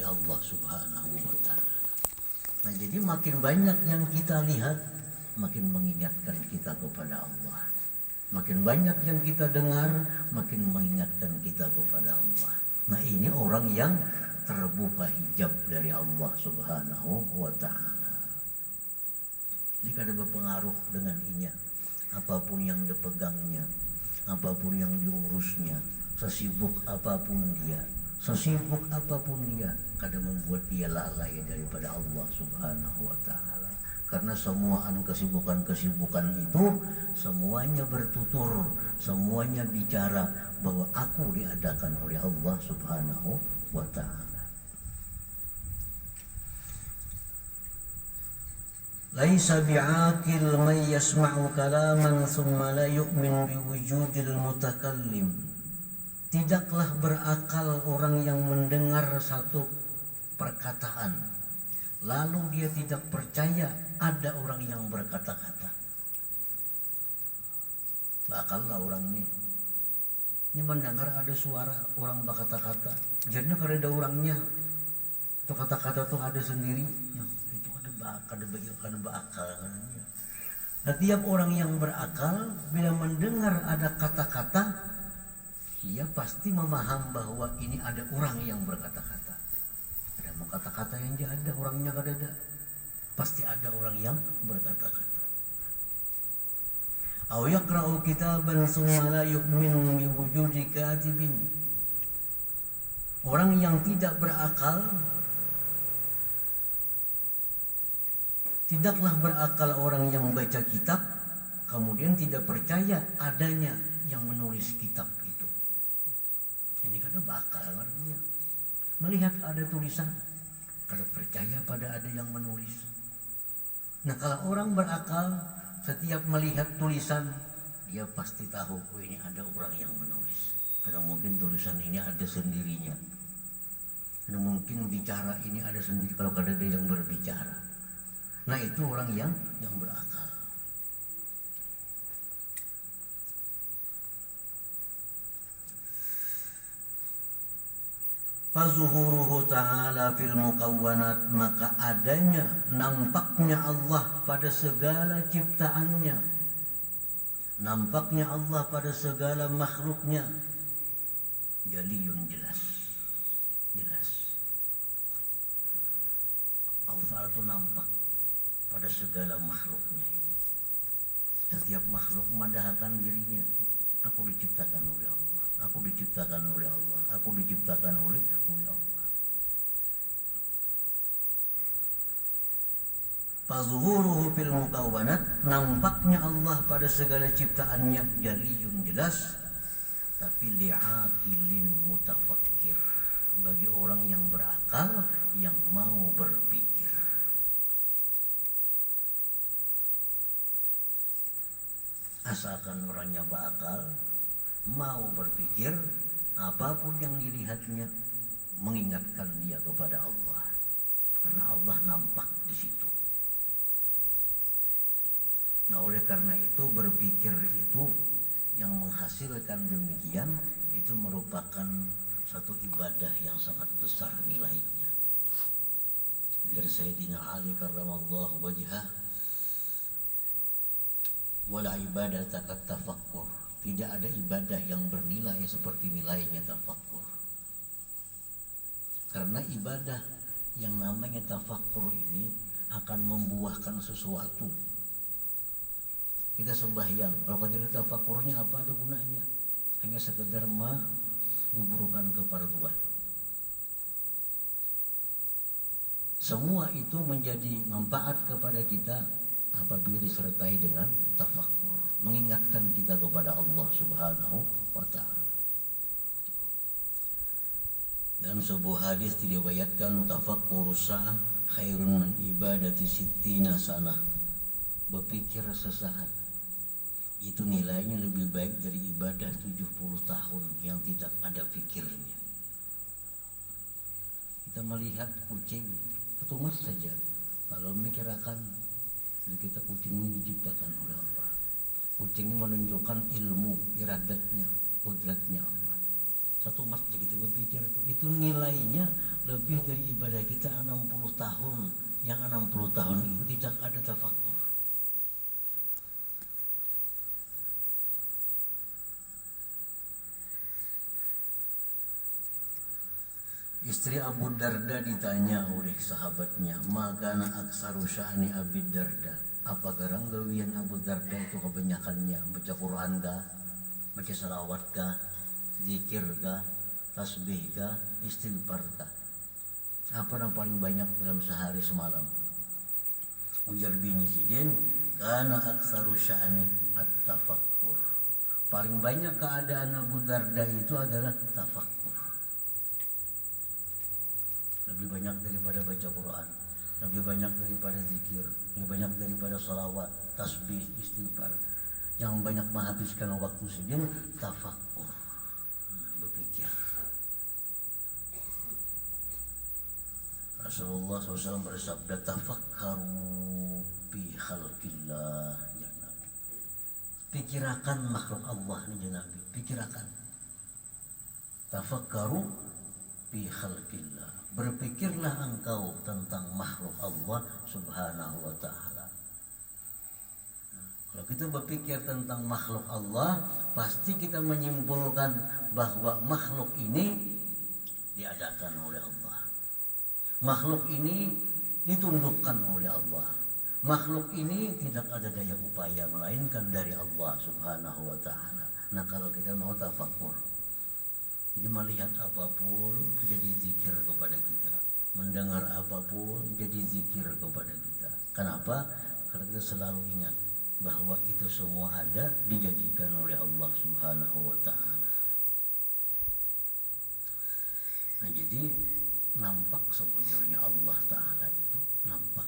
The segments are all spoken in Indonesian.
Allah Subhanahu wa Ta'ala. Nah, jadi makin banyak yang kita lihat, makin mengingatkan kita kepada Allah. Makin banyak yang kita dengar, makin mengingatkan kita kepada Allah. Nah, ini orang yang terbuka hijab dari Allah Subhanahu wa Ta'ala. Jadi kada berpengaruh dengan inya, apapun yang dipegangnya, apapun yang diurusnya, sesibuk apapun dia, kada membuat dia lalai daripada Allah Subhanahu wa Ta'ala. Karena semua kesibukan itu semuanya bertutur, semuanya bicara bahwa aku diadakan oleh Allah Subhanahu wa Ta'ala. Laisa bi'aqil man yasma'u kalaman thumma la yu'min biwujudil mutakallim. Tidaklah berakal orang yang mendengar satu perkataan lalu dia tidak percaya ada orang yang berkata-kata. Bakal lah orang ini mendengar ada suara orang berkata-kata, jadi kalau ada orangnya itu kata-kata tuh ada sendiri, ya, itu ada berakal. Nah, tiap orang yang berakal bila mendengar ada kata-kata, dia pasti memaham bahwa ini ada orang yang berkata-kata. Ada mau kata-kata yang dia ada, orangnya kada ada, pasti ada orang yang berkata-kata. Aw yaqra'u kitaban tsumma la yu'minu biwujudi katibin. Orang yang tidak berakal, tidaklah berakal orang yang baca kitab kemudian tidak percaya adanya yang menulis kitab itu. Ini kada bakal orangnya. Melihat ada tulisan, kada percaya pada ada yang menulis. Nah, kalau orang berakal, setiap melihat tulisan, dia pasti tahu, oh ini ada orang yang menulis. Ada mungkin tulisan ini ada sendirinya. Ada mungkin bicara ini ada sendiri kalau kada ada yang berbicara. Nah, itu orang yang berakal. Fazuhuruhu ta'ala fil mukawwanat, maka adanya, nampaknya Allah pada segala ciptaannya, nampaknya Allah pada segala makhluknya, jaliyun, jelas. Allah itu nampak pada segala makhluknya ini. Setiap makhluk memandahkan dirinya, aku diciptakan oleh Allah, aku diciptakan oleh Allah, aku diciptakan oleh Allah. Fazuhuruhu fil mukawwanat, nampaknya Allah pada segala ciptaannya, jaliyun, jelas. Tapi li'aqilin mutafakkir, bagi orang yang berakal, yang mau berpikir. Asalkan orangnya berakal, mau berpikir, apapun yang dilihatnya mengingatkan dia kepada Allah, karena Allah nampak di situ. Nah, oleh karena itu berpikir itu yang menghasilkan demikian, itu merupakan satu ibadah yang sangat besar nilainya. Dari Sayyidina Ali karramallahu wajhah, wala ibadata kat tafakkur, tidak ada ibadah yang bernilai seperti nilainya tafakkur. Karena ibadah yang namanya tafakkur ini akan membuahkan sesuatu. Kita sembahyang, kalau kita tafakkurnya apa ada gunanya? Hanya sekedar menggugurkan keparduan. Semua itu menjadi manfaat kepada kita apabila disertai dengan tafakkur, mengingatkan kita kepada Allah Subhanahu wa Ta'ala. Dalam sebuah hadis diriwayatkan, tafakkur sa'ah khairun min ibadati sittina sanah. Berpikir sesaat itu nilainya lebih baik dari ibadah 70 tahun yang tidak ada pikirnya. Kita melihat kucing, ketumas saja, kalau memikirkan, kita kucing ini diciptakan oleh Allah. Kucing ini menunjukkan ilmu, iradatnya, kudratnya Allah. satu masjid gitu berpikir itu nilainya lebih dari ibadah kita 60 tahun. Yang 60 tahun itu tidak ada tafakur. Istri Abu Darda ditanya oleh sahabatnya, "Makana aksaru sya'ni Abi Darda?" Apa garang gawian Abu Darda itu kebanyakannya baca Quran kah, baca salawat kah, zikir kah, tasbih kah, istighfar kah? Apa yang paling banyak dalam sehari semalam? Ujar bini Sidin, "Kana aksaru sya'ni at-tafakkur." Paling banyak keadaan Abu Darda itu adalah tafakkur. Lebih banyak daripada baca Quran, lebih banyak daripada zikir, lebih banyak daripada salawat, tasbih, istighfar. Yang banyak menghabiskan waktu sendiri tafakkur, berpikir. Rasulullah SAW bersabda, "Tafakkaru fi khalqillah." Ya Nabi, pikirakan makhluk Allah nih ya Nabi, pikirakan. Tafakkaru fi khalqillah. Berpikirlah engkau tentang makhluk Allah Subhanahu wa ta'ala. Kalau kita berpikir tentang makhluk Allah, pasti kita menyimpulkan bahwa makhluk ini diadakan oleh Allah. Makhluk ini ditundukkan oleh Allah. Makhluk ini tidak ada daya upaya melainkan dari Allah Subhanahu wa ta'ala. Nah, kalau kita mau tafakkur, jadi melihat apapun jadi zikir kepada kita, mendengar apapun jadi zikir kepada kita. Kenapa? Karena kita selalu ingat bahwa itu semua ada dijadikan oleh Allah Subhanahu wa ta'ala. Nah, jadi nampak sebujurnya Allah ta'ala itu nampak.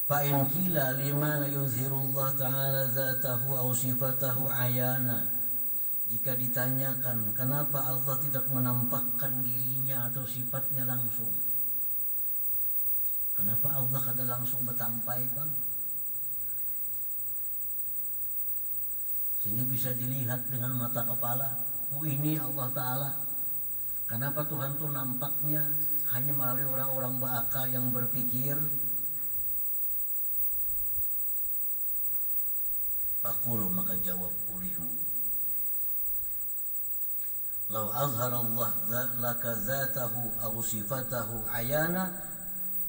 Fa'in qila lima la yuzhirullah ta'ala zatahu aw sifatahu ayana. Jika ditanyakan kenapa Allah tidak menampakkan dirinya atau sifatnya langsung, kenapa Allah kada langsung bertampai bang, sehingga bisa dilihat dengan mata kepala, oh ini Allah Ta'ala. Kenapa Tuhan tuh nampaknya hanya melalui orang-orang berakal yang berpikir? Fakul, maka jawab olehmu, "Lau azharallah laka zatahu aw sifatahu ayana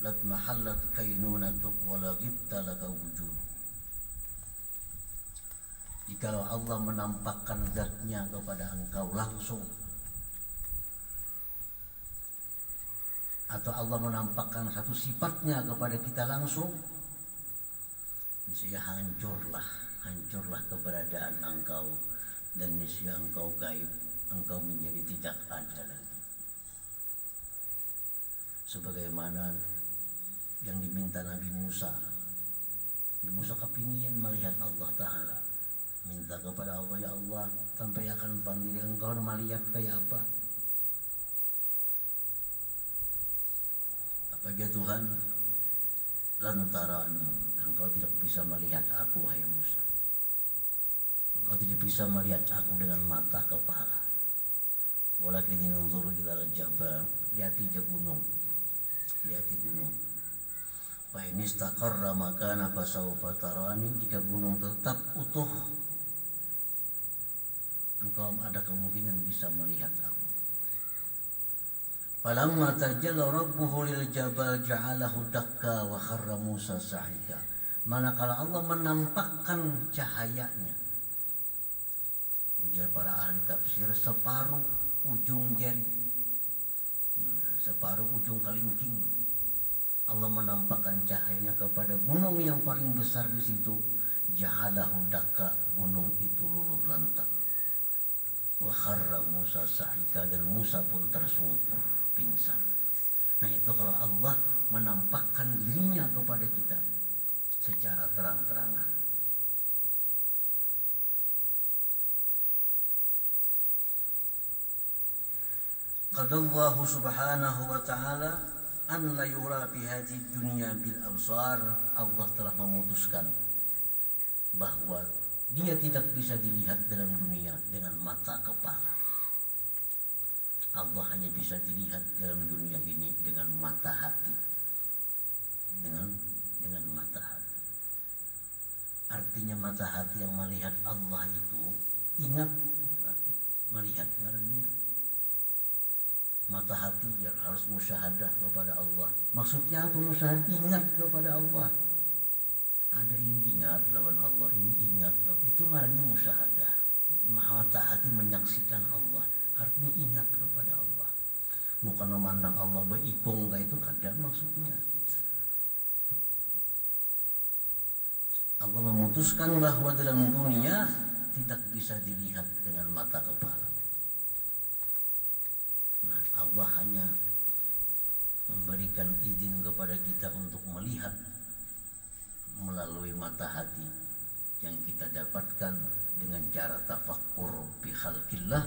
lat mahallat kainunatuk wa la ghibta laka wujud." Jikalau Allah menampakkan zatnya kepada engkau langsung, atau Allah menampakkan satu sifatnya kepada kita langsung, niscaya hancurlah keberadaan engkau, dan niscaya engkau gaib, engkau menjadi tidak ada lagi. Sebagaimana yang diminta Nabi Musa. Nabi Musa kepingin melihat Allah Ta'ala, minta kepada Allah, "Ya Allah, sampai akan panggil engkau melihat kayak apa?" Apa dia Tuhan? "Lantarani, engkau tidak bisa melihat aku, hai Musa. Engkau tidak bisa melihat aku dengan mata kepala. Walakin unzur ilal jabal." Lihati gunung. Fa in istaqarra makana fasawfa tarani. Jika gunung tetap utuh, engkau ada kemungkinan bisa melihat aku. Falamma tajalla rabbuhu lil jabal ja'alahu dakka wa kharra Musa sa'ika. Manakala Allah menampakkan cahayanya, ujar para ahli tafsir, separuh ujung jari, separuh ujung kalingking, Allah menampakkan cahayanya kepada gunung yang paling besar di situ. Ja'alahu dakka, gunung itu luluh lantak. Wa kharra Musa sa'ika, dan Musa pun tersungkur pingsan. Nah, itu kalau Allah menampakkan dirinya kepada kita secara terang-terangan. Qadallahu subhanahu wa ta'ala an la yura fi hadhihi dunya bil absar. Allah telah memutuskan bahwa Dia tidak bisa dilihat dalam dunia dengan mata kepala. Allah hanya bisa dilihat dalam dunia ini dengan mata hati. Dengan mata hati. Artinya mata hati yang melihat Allah itu ingat, melihat ngarannya. Mata hati harus musyahadah kepada Allah. Maksudnya apa musyahadah? Ingat kepada Allah. Ada ini ingat lawan Allah, ini ingat lawan. Itu ngarannya musyahadah. Mata hati menyaksikan Allah. Artinya ingat kepada Allah. Bukan memandang Allah beipung itu kada maksudnya. Allah memutuskan bahwa dalam dunia tidak bisa dilihat dengan mata kepala. Nah, Allah hanya memberikan izin kepada kita untuk melihat melalui mata hati yang kita dapatkan dengan cara tafakkur bi khalqillah,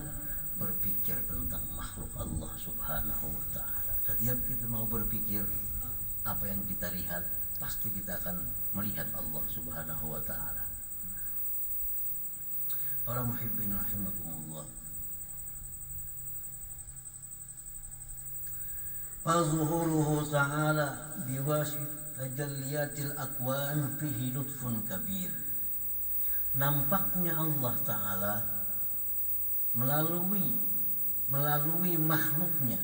berpikir tentang makhluk Allah Subhanahu wa taala. Setiap kita mau berpikir apa yang kita lihat, pasti kita akan melihat Allah Subhanahu wa taala. Para muhibbin rahimakumullah. Fazuhuruhu ta'ala biwasit tajalliyatil akwan fihi lutfun kabir. Nampaknya Allah Ta'ala melalui makhluknya.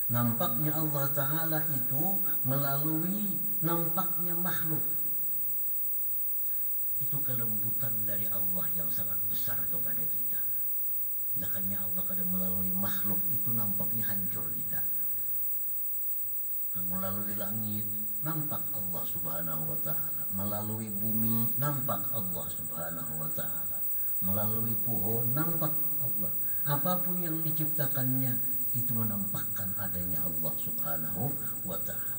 Nampaknya Allah Ta'ala itu melalui nampaknya makhluk. Itu kelembutan dari Allah yang sangat besar kepada kita. Makanya Allah kadang melalui makhluk itu nampaknya hancur kita. Melalui langit nampak Allah Subhanahu wa taala, melalui bumi nampak Allah Subhanahu wa taala, melalui pohon nampak Allah. Apapun yang diciptakannya itu menampakkan adanya Allah Subhanahu wa taala.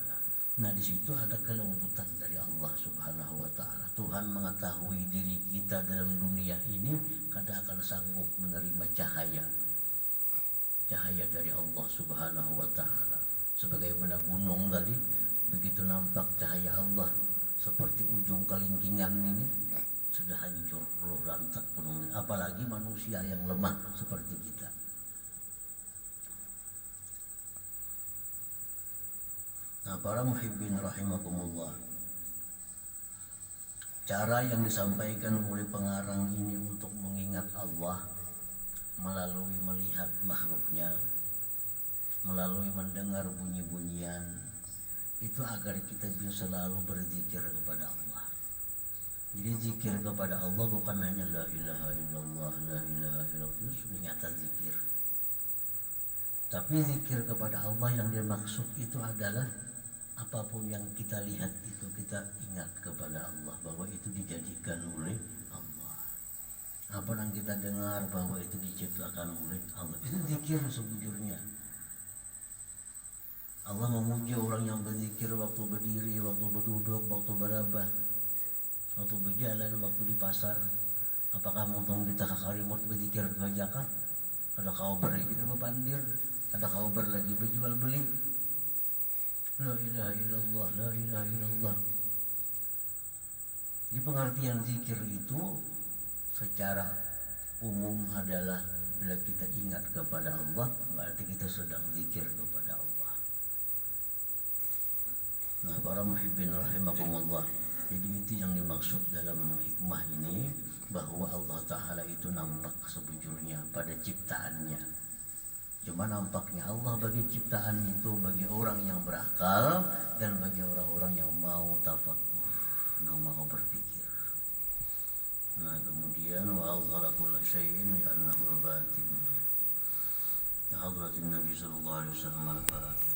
Nah, di situ ada kelembutan dari Allah Subhanahu wa taala. Tuhan mengetahui diri kita dalam dunia ini kada akan sanggup menerima cahaya dari Allah Subhanahu wa taala. Sebagaimana gunung tadi, begitu nampak cahaya Allah seperti ujung kelingkingan ini, sudah hancur roh lantak gunung. Apalagi manusia yang lemah seperti kita. Nah, para muhibbin rahimakumullah, cara yang disampaikan oleh pengarang ini untuk mengingat Allah melalui melihat makhluknya, melalui mendengar bunyi-bunyian, itu agar kita bisa selalu berzikir kepada Allah. Jadi zikir kepada Allah bukan hanya la ilaha illallah, la ilaha illallah, itu sudah nyata zikir. Tapi zikir kepada Allah yang dimaksud itu adalah apapun yang kita lihat itu kita ingat kepada Allah, bahwa itu dijadikan oleh Allah. Apa yang kita dengar bahwa itu diciptakan oleh Allah, itu zikir sebujurnya. Allah memuji orang yang berzikir waktu berdiri, waktu berduduk, waktu berabah, waktu berjalan, waktu di pasar. Apakah mungkin kita kakarimut berzikir kebajakan? Ada kabar kita berpandir, ada kabar lagi berjual beli. La ilaha illallah, la ilaha illallah. Jadi pengertian zikir itu secara umum adalah bila kita ingat kepada Allah, berarti kita sedang zikir kepada Allah. Nah, para muhibbin rahimakumullah, jadi itu yang dimaksud dalam hikmah ini, bahwa Allah Ta'ala itu nampak sebujurnya pada ciptaannya. Cuma nampaknya Allah bagi ciptaan itu bagi orang yang berakal dan bagi orang-orang yang mau tafakkur, yang mau berpikir. Nah, kemudian wa azhara kulla syai'in li annahu al-batin. Ya hadratin Nabi sallallahu alaihi wasallam al-Fatihah.